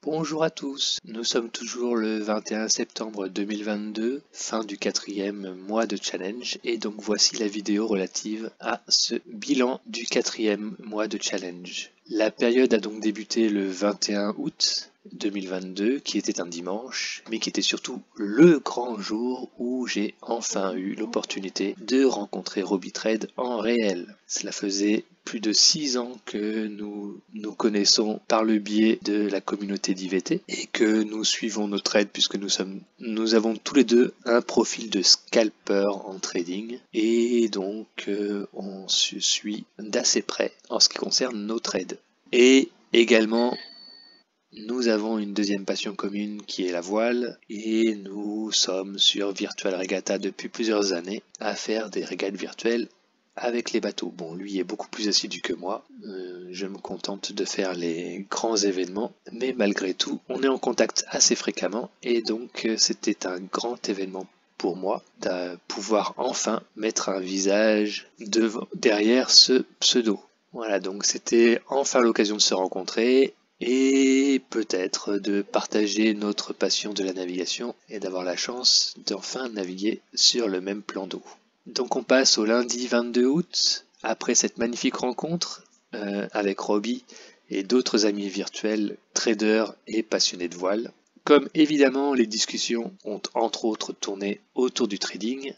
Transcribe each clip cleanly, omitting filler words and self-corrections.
Bonjour à tous, nous sommes toujours le 21 septembre 2022, fin du 4e mois de challenge, et donc voici la vidéo relative à ce bilan du 4e mois de challenge. La période a donc débuté le 21 août 2022, qui était un dimanche, mais qui était surtout le grand jour où j'ai enfin eu l'opportunité de rencontrer Robitrade en réel. Cela faisait plus de 6 ans que nous nous connaissons par le biais de la communauté d'IVT et que nous suivons nos trades puisque nous avons tous les deux un profil de scalper en trading et donc on se suit d'assez près en ce qui concerne nos trades. Et également nous avons une deuxième passion commune qui est la voile et nous sommes sur Virtual Regatta depuis plusieurs années à faire des régates virtuelles avec les bateaux. Bon, lui est beaucoup plus assidu que moi, je me contente de faire les grands événements, mais malgré tout, on est en contact assez fréquemment et donc c'était un grand événement pour moi de pouvoir enfin mettre un visage derrière ce pseudo. Voilà, donc c'était enfin l'occasion de se rencontrer et peut-être de partager notre passion de la navigation et d'avoir la chance d'enfin naviguer sur le même plan d'eau. Donc on passe au lundi 22 août, après cette magnifique rencontre avec Robbie et d'autres amis virtuels, traders et passionnés de voile. Comme évidemment les discussions ont entre autres tourné autour du trading,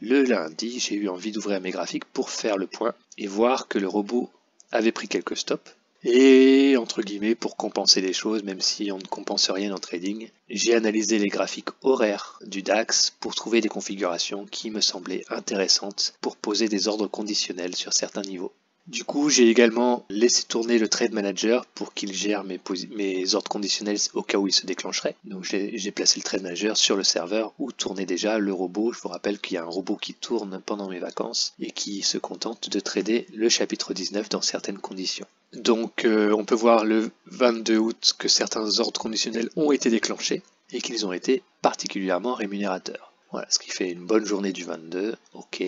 le lundi j'ai eu envie d'ouvrir mes graphiques pour faire le point et voir que le robot avait pris quelques stops. Et entre guillemets, pour compenser les choses, même si on ne compense rien en trading, j'ai analysé les graphiques horaires du DAX pour trouver des configurations qui me semblaient intéressantes pour poser des ordres conditionnels sur certains niveaux. Du coup, j'ai également laissé tourner le Trade Manager pour qu'il gère mes ordres conditionnels au cas où il se déclencherait. Donc j'ai placé le Trade Manager sur le serveur où tournait déjà le robot. Je vous rappelle qu'il y a un robot qui tourne pendant mes vacances et qui se contente de trader le chapitre 19 dans certaines conditions. Donc on peut voir le 22 août que certains ordres conditionnels ont été déclenchés et qu'ils ont été particulièrement rémunérateurs. Voilà, ce qui fait une bonne journée du 22, ok,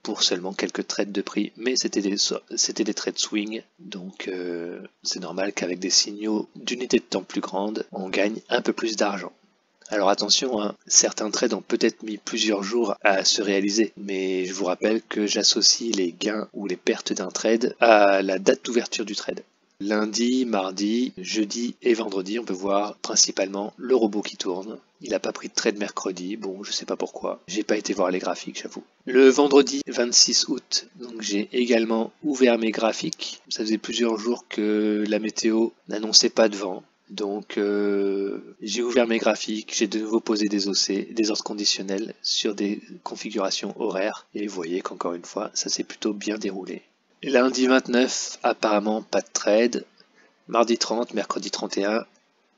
pour seulement quelques trades de prix, mais c'était des trades swing, donc c'est normal qu'avec des signaux d'unité de temps plus grande, on gagne un peu plus d'argent. Alors attention, hein, certains trades ont peut-être mis plusieurs jours à se réaliser, mais je vous rappelle que j'associe les gains ou les pertes d'un trade à la date d'ouverture du trade. Lundi, mardi, jeudi et vendredi, on peut voir principalement le robot qui tourne. Il n'a pas pris de trade mercredi, bon je sais pas pourquoi, j'ai pas été voir les graphiques j'avoue. Le vendredi 26 août, donc j'ai également ouvert mes graphiques. Ça faisait plusieurs jours que la météo n'annonçait pas de vent. Donc j'ai ouvert mes graphiques, j'ai de nouveau posé des OC, des ordres conditionnels sur des configurations horaires et vous voyez qu'encore une fois ça s'est plutôt bien déroulé. Lundi 29, apparemment pas de trade, mardi 30, mercredi 31,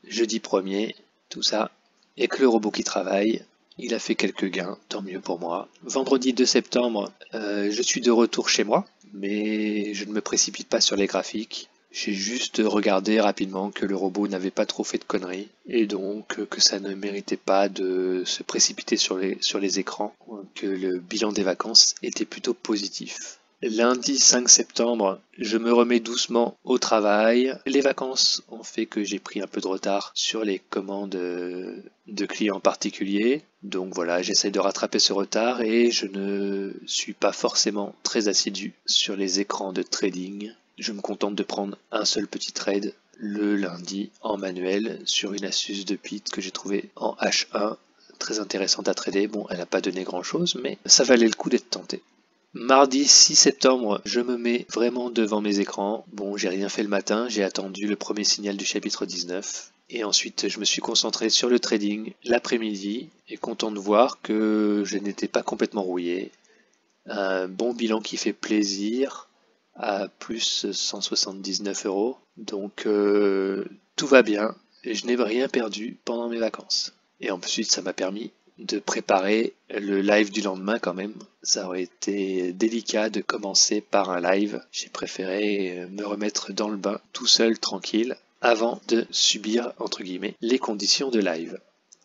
jeudi 1er, tout ça, et que le robot qui travaille, il a fait quelques gains, tant mieux pour moi. Vendredi 2 septembre, je suis de retour chez moi, mais je ne me précipite pas sur les graphiques. J'ai juste regardé rapidement que le robot n'avait pas trop fait de conneries et donc que ça ne méritait pas de se précipiter sur les écrans, que le bilan des vacances était plutôt positif. Lundi 5 septembre, je me remets doucement au travail. Les vacances ont fait que j'ai pris un peu de retard sur les commandes de clients particuliers. Donc voilà, j'essaie de rattraper ce retard et je ne suis pas forcément très assidu sur les écrans de trading. Je me contente de prendre un seul petit trade le lundi en manuel sur une astuce de Pete que j'ai trouvée en H1, très intéressante à trader. Bon, elle n'a pas donné grand chose, mais ça valait le coup d'être tenté. Mardi 6 septembre, je me mets vraiment devant mes écrans. Bon, j'ai rien fait le matin, j'ai attendu le premier signal du chapitre 19. Et ensuite, je me suis concentré sur le trading l'après-midi et content de voir que je n'étais pas complètement rouillé. Un bon bilan qui fait plaisir à plus 179 €. Donc tout va bien et je n'ai rien perdu pendant mes vacances. Et ensuite, ça m'a permis de préparer le live du lendemain quand même. Ça aurait été délicat de commencer par un live. J'ai préféré me remettre dans le bain tout seul, tranquille, avant de subir, entre guillemets, les conditions de live.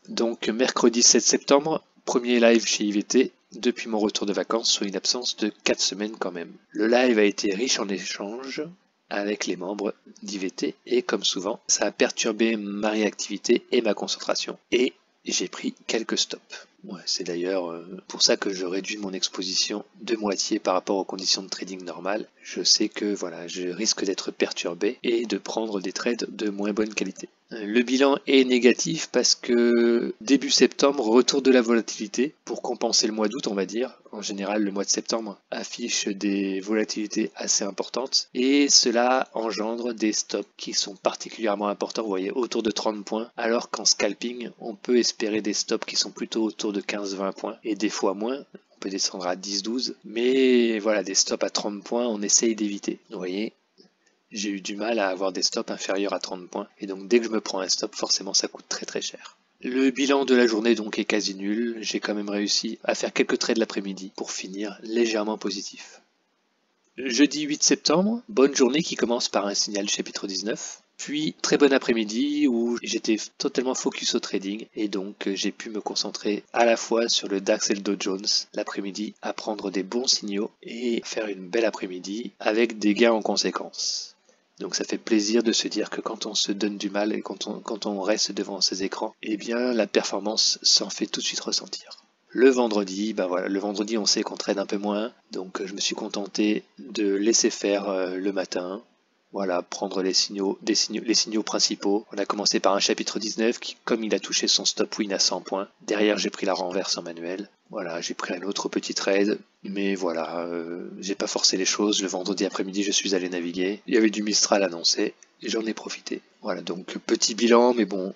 Donc mercredi 7 septembre, premier live chez IVT depuis mon retour de vacances, soit une absence de 4 semaines quand même. Le live a été riche en échanges, avec les membres d'IVT et comme souvent, ça a perturbé ma réactivité et ma concentration et j'ai pris quelques stops. Ouais, c'est d'ailleurs pour ça que je réduis mon exposition de moitié par rapport aux conditions de trading normales. Je sais que voilà, je risque d'être perturbé et de prendre des trades de moins bonne qualité. Le bilan est négatif parce que début septembre, retour de la volatilité pour compenser le mois d'août, on va dire. En général, le mois de septembre affiche des volatilités assez importantes et cela engendre des stops qui sont particulièrement importants, vous voyez, autour de 30 points, alors qu'en scalping, on peut espérer des stops qui sont plutôt autour de 15-20 points et des fois moins. On peut descendre à 10-12, mais voilà, des stops à 30 points, on essaye d'éviter. Vous voyez, j'ai eu du mal à avoir des stops inférieurs à 30 points, et donc dès que je me prends un stop, forcément ça coûte très cher. Le bilan de la journée donc est quasi nul, j'ai quand même réussi à faire quelques trades l'après-midi pour finir légèrement positif. Jeudi 8 septembre, bonne journée qui commence par un signal chapitre 19. Puis très bon après-midi où j'étais totalement focus au trading et donc j'ai pu me concentrer à la fois sur le DAX et le Dow Jones l'après-midi à prendre des bons signaux et faire une belle après-midi avec des gains en conséquence. Donc ça fait plaisir de se dire que quand on se donne du mal et quand on reste devant ses écrans, eh bien la performance s'en fait tout de suite ressentir. Le vendredi, le vendredi on sait qu'on trade un peu moins, donc je me suis contenté de laisser faire le matin. Voilà, prendre les signaux principaux. On a commencé par un chapitre 19 qui, comme il a touché son stop win à 100 points, derrière j'ai pris la renverse en manuel. Voilà, j'ai pris un autre petit trade, mais voilà, j'ai pas forcé les choses. Le vendredi après-midi, je suis allé naviguer. Il y avait du Mistral annoncé, et j'en ai profité. Voilà, donc petit bilan, mais bon,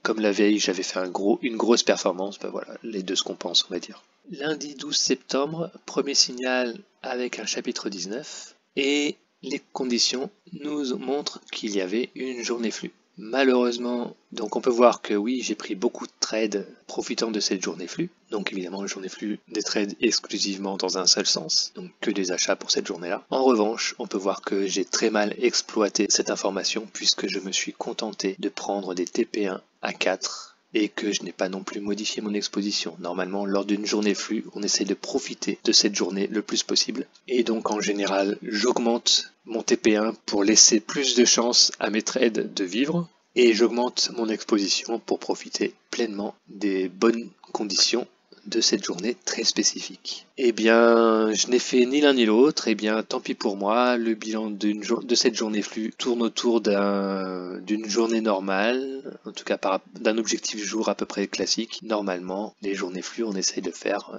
comme la veille, j'avais fait une grosse performance, voilà, les deux se compensent, on va dire. Lundi 12 septembre, premier signal avec un chapitre 19, et les conditions nous montrent qu'il y avait une journée flux. Malheureusement, donc on peut voir que oui, j'ai pris beaucoup de trades profitant de cette journée flux. Donc évidemment, une journée flux, des trades exclusivement dans un seul sens, donc que des achats pour cette journée-là. En revanche, on peut voir que j'ai très mal exploité cette information puisque je me suis contenté de prendre des TP1 à 4 et que je n'ai pas non plus modifié mon exposition. Normalement, lors d'une journée flux, on essaie de profiter de cette journée le plus possible. Et donc, en général, j'augmente mon TP1 pour laisser plus de chance à mes trades de vivre. Et j'augmente mon exposition pour profiter pleinement des bonnes conditions de cette journée très spécifique. Eh bien, je n'ai fait ni l'un ni l'autre, eh bien, tant pis pour moi, le bilan de cette journée flux tourne autour d'une journée normale, en tout cas d'un objectif jour à peu près classique. Normalement, les journées flux, on essaye de faire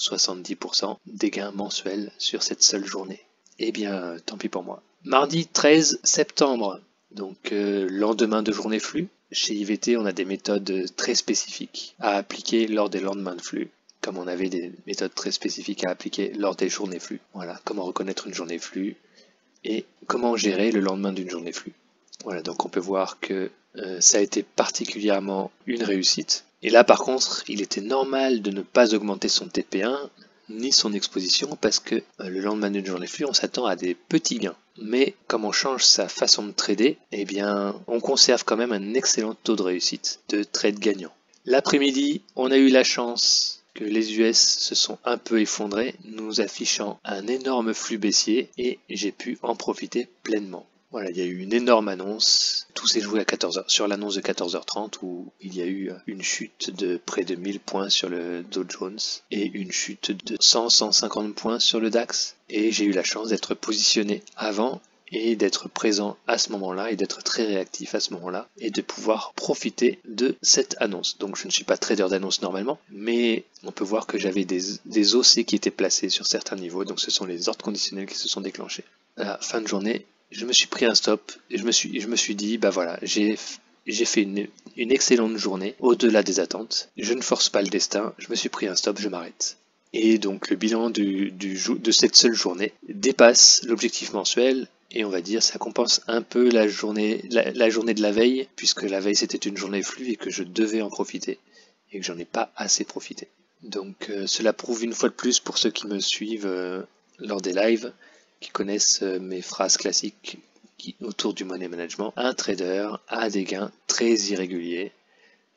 70% des gains mensuels sur cette seule journée. Eh bien, tant pis pour moi. Mardi 13 septembre, donc lendemain de journée flux. Chez IVT, on a des méthodes très spécifiques à appliquer lors des lendemains de flux, comme on avait des méthodes très spécifiques à appliquer lors des journées flux. Voilà, comment reconnaître une journée flux et comment gérer le lendemain d'une journée flux. Voilà, donc on peut voir que ça a été particulièrement une réussite. Et là, par contre, il était normal de ne pas augmenter son TP1 ni son exposition parce que le lendemain d'une journée flux, on s'attend à des petits gains. Mais comme on change sa façon de trader, eh bien, on conserve quand même un excellent taux de réussite de trade gagnant. L'après-midi, on a eu la chance que les US se sont un peu effondrés, nous affichant un énorme flux baissier et j'ai pu en profiter pleinement. Voilà, il y a eu une énorme annonce, tout s'est joué à 14h, sur l'annonce de 14h30 où il y a eu une chute de près de 1000 points sur le Dow Jones et une chute de 100-150 points sur le DAX. Et j'ai eu la chance d'être positionné avant et d'être présent à ce moment-là et d'être très réactif à ce moment-là et de pouvoir profiter de cette annonce. Donc je ne suis pas trader d'annonce normalement, mais on peut voir que j'avais des OC qui étaient placés sur certains niveaux, donc ce sont les ordres conditionnels qui se sont déclenchés. À la fin de journée, je me suis pris un stop et je me suis dit, voilà, j'ai fait une excellente journée au-delà des attentes. Je ne force pas le destin, je me suis pris un stop, je m'arrête. Et donc le bilan de cette seule journée dépasse l'objectif mensuel et on va dire ça compense un peu la journée de la veille puisque la veille c'était une journée flux et que je devais en profiter et que j'en ai pas assez profité. Donc cela prouve une fois de plus pour ceux qui me suivent lors des lives, qui connaissent mes phrases classiques autour du money management. Un trader a des gains très irréguliers.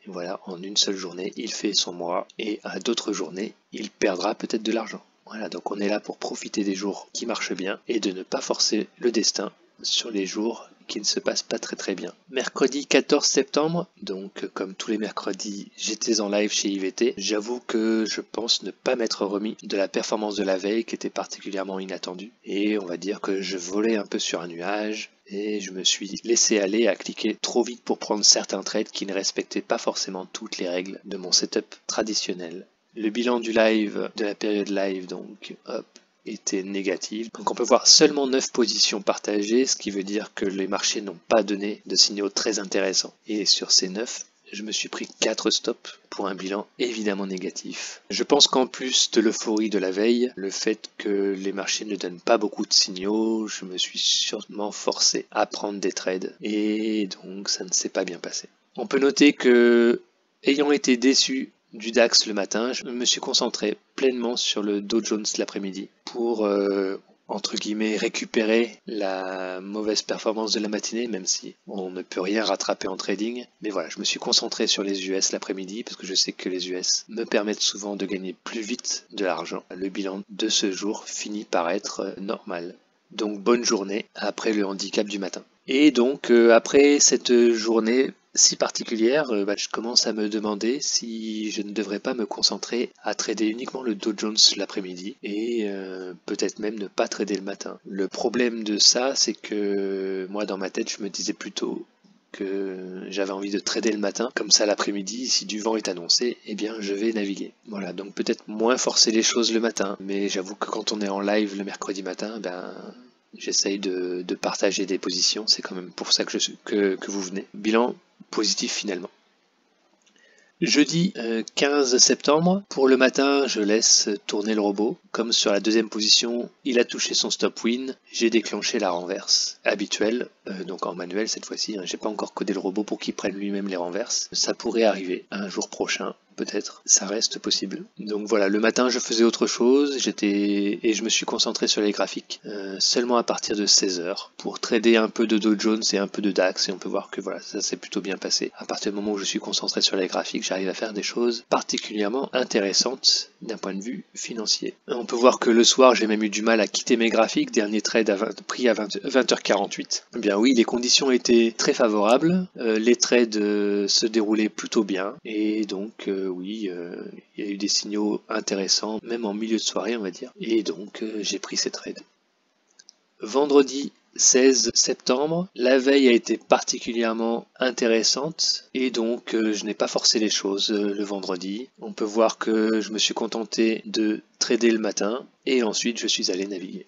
Et voilà, en une seule journée, il fait son mois et à d'autres journées, il perdra peut-être de l'argent. Voilà, donc on est là pour profiter des jours qui marchent bien et de ne pas forcer le destin sur les jours qui ne se passent pas très bien. Mercredi 14 septembre, donc comme tous les mercredis, j'étais en live chez IVT. J'avoue que je pense ne pas m'être remis de la performance de la veille qui était particulièrement inattendue. Et on va dire que je volais un peu sur un nuage et je me suis laissé aller à cliquer trop vite pour prendre certains trades qui ne respectaient pas forcément toutes les règles de mon setup traditionnel. Le bilan du live, de la période live, donc hop, était négatif. Donc on peut voir seulement 9 positions partagées, ce qui veut dire que les marchés n'ont pas donné de signaux très intéressants. Et sur ces 9, je me suis pris 4 stops pour un bilan évidemment négatif. Je pense qu'en plus de l'euphorie de la veille, le fait que les marchés ne donnent pas beaucoup de signaux, je me suis sûrement forcé à prendre des trades. Et donc ça ne s'est pas bien passé. On peut noter que, ayant été déçu du DAX le matin, je me suis concentré pleinement sur le Dow Jones l'après-midi pour, entre guillemets, récupérer la mauvaise performance de la matinée, même si on ne peut rien rattraper en trading. Mais voilà, je me suis concentré sur les US l'après-midi parce que je sais que les US me permettent souvent de gagner plus vite de l'argent. Le bilan de ce jour finit par être normal. Donc bonne journée après le handicap du matin. Et donc après cette journée si particulière, je commence à me demander si je ne devrais pas me concentrer à trader uniquement le Dow Jones l'après-midi et peut-être même ne pas trader le matin. Le problème de ça, c'est que moi dans ma tête, je me disais plutôt que j'avais envie de trader le matin, comme ça l'après-midi, si du vent est annoncé, eh bien je vais naviguer. Voilà, donc peut-être moins forcer les choses le matin, mais j'avoue que quand on est en live le mercredi matin, j'essaye de partager des positions, c'est quand même pour ça que vous venez. Bilan positif finalement. Jeudi 15 septembre, pour le matin, je laisse tourner le robot. Comme sur la deuxième position, il a touché son stop win, j'ai déclenché la renverse habituelle, donc en manuel cette fois-ci. J'ai pas encore codé le robot pour qu'il prenne lui-même les renverses. Ça pourrait arriver un jour prochain, peut-être, ça reste possible. Donc voilà, le matin je faisais autre chose, et je me suis concentré sur les graphiques seulement à partir de 16h pour trader un peu de Dow Jones et un peu de DAX, et on peut voir que voilà, ça s'est plutôt bien passé. À partir du moment où je suis concentré sur les graphiques, j'arrive à faire des choses particulièrement intéressantes d'un point de vue financier. On peut voir que le soir j'ai même eu du mal à quitter mes graphiques, dernier trade pris à 20h48. Eh bien oui, les conditions étaient très favorables, les trades se déroulaient plutôt bien, et donc oui, il y a eu des signaux intéressants, même en milieu de soirée on va dire, et donc j'ai pris ces trades. Vendredi 16 septembre, la veille a été particulièrement intéressante et donc je n'ai pas forcé les choses le vendredi. On peut voir que je me suis contenté de trader le matin et ensuite je suis allé naviguer.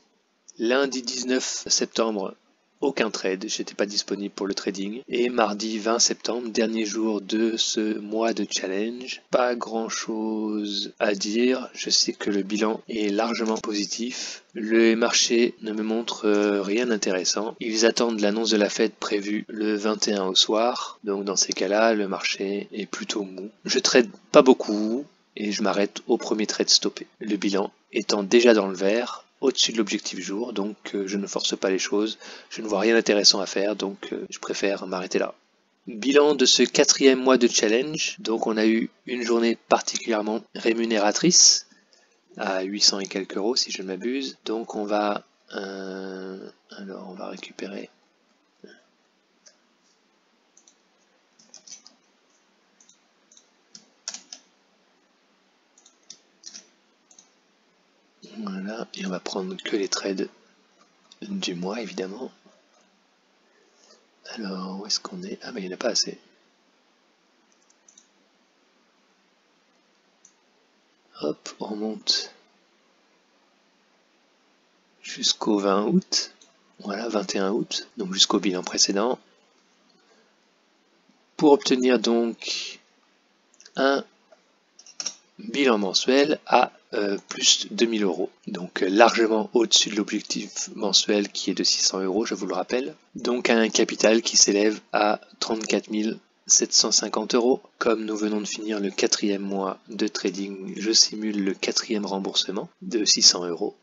Lundi 19 septembre, aucun trade, j'étais pas disponible pour le trading. Et mardi 20 septembre, dernier jour de ce mois de challenge, pas grand chose à dire. Je sais que le bilan est largement positif. Le marché ne me montre rien d'intéressant. Ils attendent l'annonce de la Fed prévue le 21 au soir. Donc dans ces cas-là, le marché est plutôt mou. Je trade pas beaucoup et je m'arrête au premier trade stoppé. Le bilan étant déjà dans le vert, au-dessus de l'objectif jour, donc je ne force pas les choses, je ne vois rien d'intéressant à faire, donc je préfère m'arrêter là. Bilan de ce 4e mois de challenge, donc on a eu une journée particulièrement rémunératrice, à 800 et quelques euros si je ne m'abuse, donc on va récupérer. Voilà, et on va prendre que les trades du mois évidemment. Alors, où est-ce qu'on est? Ah, mais il n'y en a pas assez. Hop, on remonte jusqu'au 20 août. Voilà, 21 août, donc jusqu'au bilan précédent. Pour obtenir donc un bilan mensuel à plus de 2000 euros. Donc largement au-dessus de l'objectif mensuel qui est de 600 euros, je vous le rappelle. Donc un capital qui s'élève à 34 750 euros. Comme nous venons de finir le 4e mois de trading, je simule le 4e remboursement de 600 euros.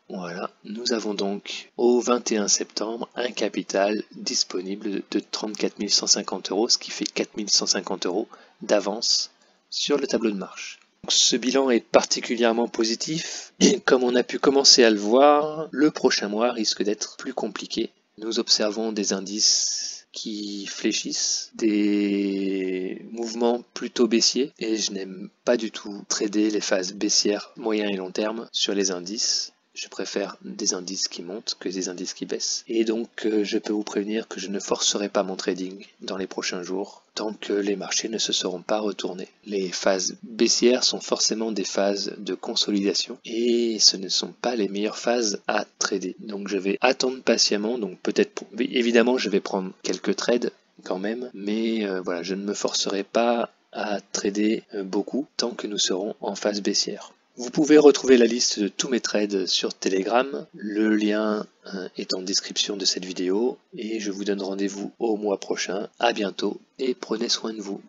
Voilà, nous avons donc au 21 septembre un capital disponible de 34 150 euros, ce qui fait 4 150 euros d'avance sur le tableau de marche. Ce bilan est particulièrement positif et comme on a pu commencer à le voir, le prochain mois risque d'être plus compliqué nous observons des indices qui fléchissent, des mouvements plutôt baissiers, et je n'aime pas du tout trader les phases baissières moyen et long terme sur les indices. Je préfère des indices qui montent que des indices qui baissent. Et donc je peux vous prévenir que je ne forcerai pas mon trading dans les prochains jours tant que les marchés ne se seront pas retournés. Les phases baissières sont forcément des phases de consolidation et ce ne sont pas les meilleures phases à trader. Donc je vais attendre patiemment, donc peut-être évidemment je vais prendre quelques trades quand même, mais voilà, je ne me forcerai pas à trader beaucoup tant que nous serons en phase baissière. Vous pouvez retrouver la liste de tous mes trades sur Telegram, le lien est en description de cette vidéo et je vous donne rendez-vous au mois prochain. À bientôt et prenez soin de vous.